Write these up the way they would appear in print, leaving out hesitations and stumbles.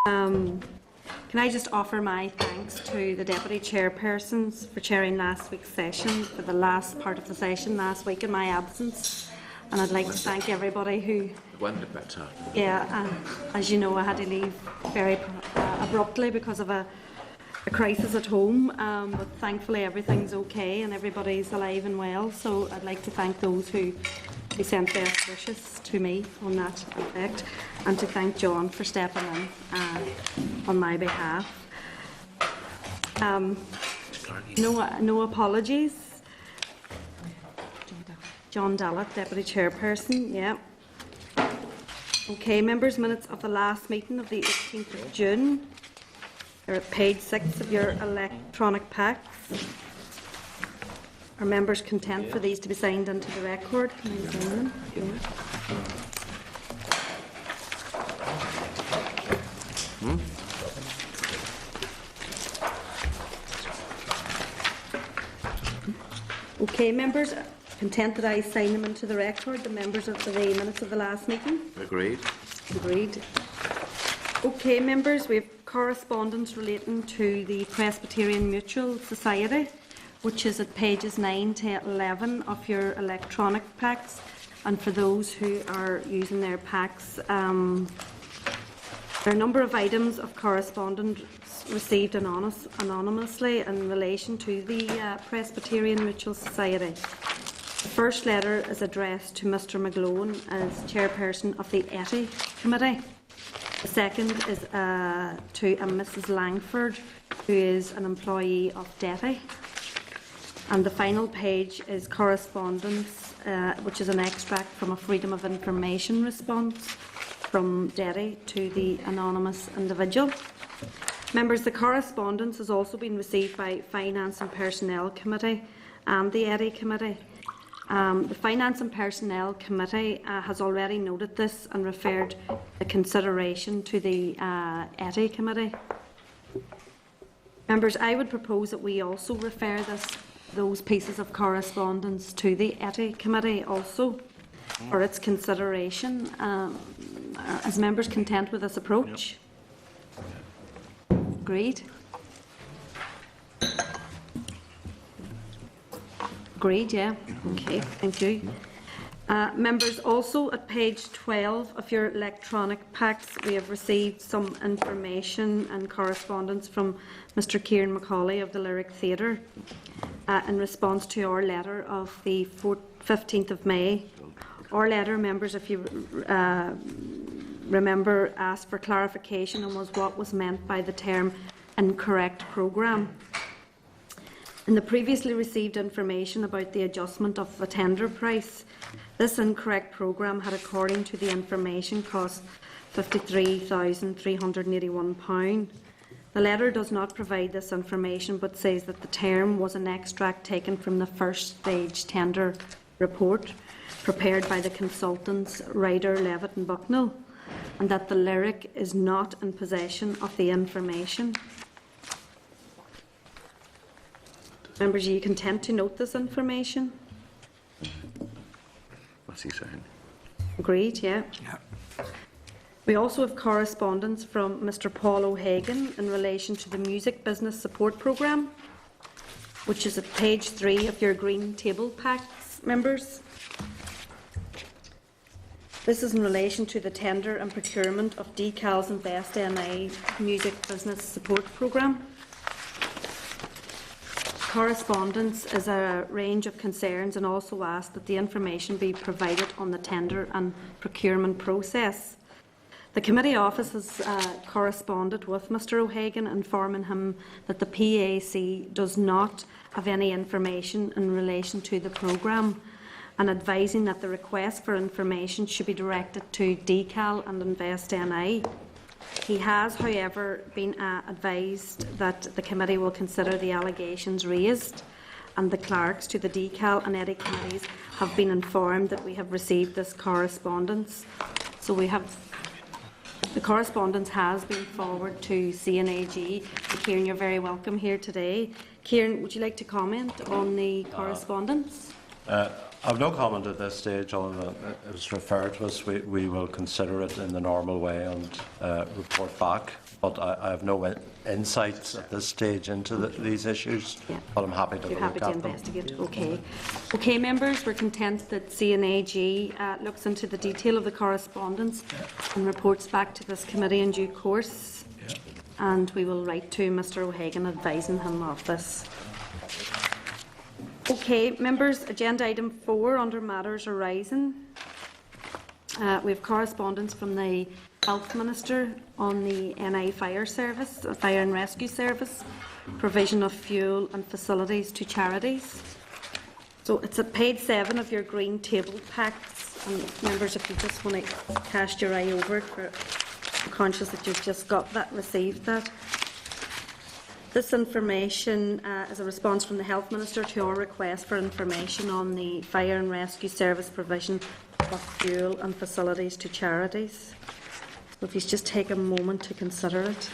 Can I just offer my thanks to the Deputy Chairpersons for chairing last week's session, for the last part of the session last week in my absence. And I'd like to thank everybody who... Yeah, as you know, I had to leave very abruptly because of a crisis at home, but thankfully everything's okay and everybody's alive and well. So I'd like to thank those who sent best wishes to me on that effect, and to thank John for stepping in on my behalf. No apologies. John Dallett, Deputy Chairperson. Yeah. Okay, members' minutes of the last meeting of the 18th of June. They're at page 6 of your electronic packs. Are members content for these to be signed into the record? Can I sign them? Okay, members, content that I sign them into the record, the members of the minutes of the last meeting? Agreed. Agreed. Okay, members, we have correspondence relating to the Presbyterian Mutual Society, which is at pages 9 to 11 of your electronic packs. And for those who are using their packs, there are a number of items of correspondence received anonymously in relation to the Presbyterian Mutual Society. The first letter is addressed to Mr McGlone as chairperson of the ETI Committee. The second is to a Mrs Langford, who is an employee of DETI. And the final page is correspondence, which is an extract from a Freedom of Information response from DETI to the anonymous individual. Members, the correspondence has also been received by Finance and Personnel Committee and the ETI Committee. The Finance and Personnel Committee has already noted this and referred the consideration to the ETI Committee. Members, I would propose that we also refer those pieces of correspondence to the ETI Committee also for its consideration. As members content with this approach? Agreed? Agreed, yeah. Okay, thank you. Members, also at page 12 of your electronic packs, we have received some information and correspondence from Mr Kieran Macaulay of the Lyric Theatre in response to our letter of the 15th of May. Our letter, members, if you remember, asked for clarification on what was meant by the term incorrect programme. In the previously received information about the adjustment of the tender price, this incorrect programme had, according to the information, cost £53,381. The letter does not provide this information but says that the term was an extract taken from the first stage tender report prepared by the consultants Ryder, Levitt and Bucknell, and that the Lyric is not in possession of the information. Members, are you content to note this information? What's he saying? Agreed, yeah. We also have correspondence from Mr Paul O'Hagan in relation to the Music Business Support Programme, which is at page 3 of your green table packs, members. This is in relation to the tender and procurement of Decals and Best NI Music Business Support Programme. Correspondence is a range of concerns and also asked that the information be provided on the tender and procurement process. The committee office has corresponded with Mr O'Hagan, informing him that the PAC does not have any information in relation to the programme and advising that the request for information should be directed to Decal and Invest NI. He has, however, been advised that the committee will consider the allegations raised, and the clerks to the Decal and ETI committees have been informed that we have received this correspondence. So the correspondence has been forwarded to CNAG. Kieran, you're very welcome here today. Kieran, would you like to comment on the correspondence? I've no comment at this stage on it was referred to us. We will consider it in the normal way and report back. But I have no insights at this stage into these issues. Yeah. But I'm happy to You're look happy to at them. investigate? Okay. Okay, members, we're content that CNAG looks into the detail of the correspondence and reports back to this committee in due course. And we will write to Mr O'Hagan advising him of this. Okay, members, agenda item 4 under matters arising. We have correspondence from the Health Minister on the NI Fire Service, Fire and Rescue Service, provision of fuel and facilities to charities. So it's at page 7 of your green table packs. And members, if you just want to cast your eye over it, I'm conscious that you've just got that, received that. This information is a response from the Health Minister to our request for information on the Fire and Rescue Service provision of fuel and facilities to charities. So if you just take a moment to consider it.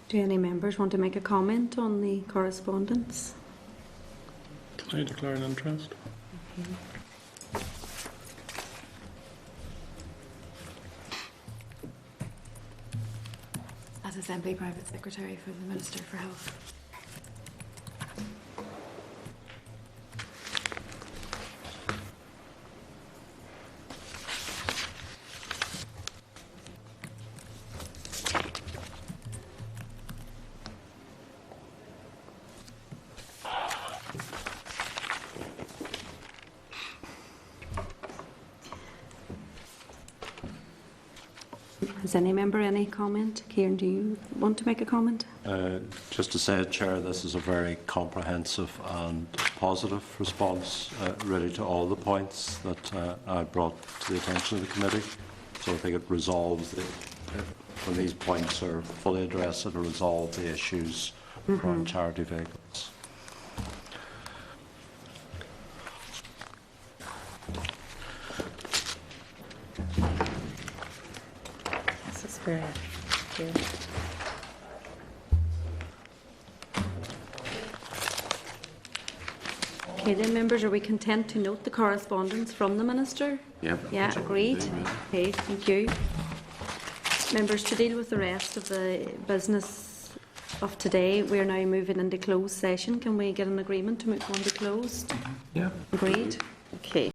Do any members want to make a comment on the correspondence? Can I declare an interest? As Assembly Private Secretary for the Minister for Health. Has any member any comment? Kieran, do you want to make a comment? Just to say, Chair, this is a very comprehensive and positive response, really, to all the points that I brought to the attention of the committee. So I think it resolves, when these points are fully addressed, it will resolve the issues around charity vehicles. This is very good. Okay then, members, are we content to note the correspondence from the Minister? Yep. Yeah, agreed. Okay, thank you. Members, to deal with the rest of the business of today, we are now moving into closed session. Can we get an agreement to move on to closed? Yeah. Agreed? Okay.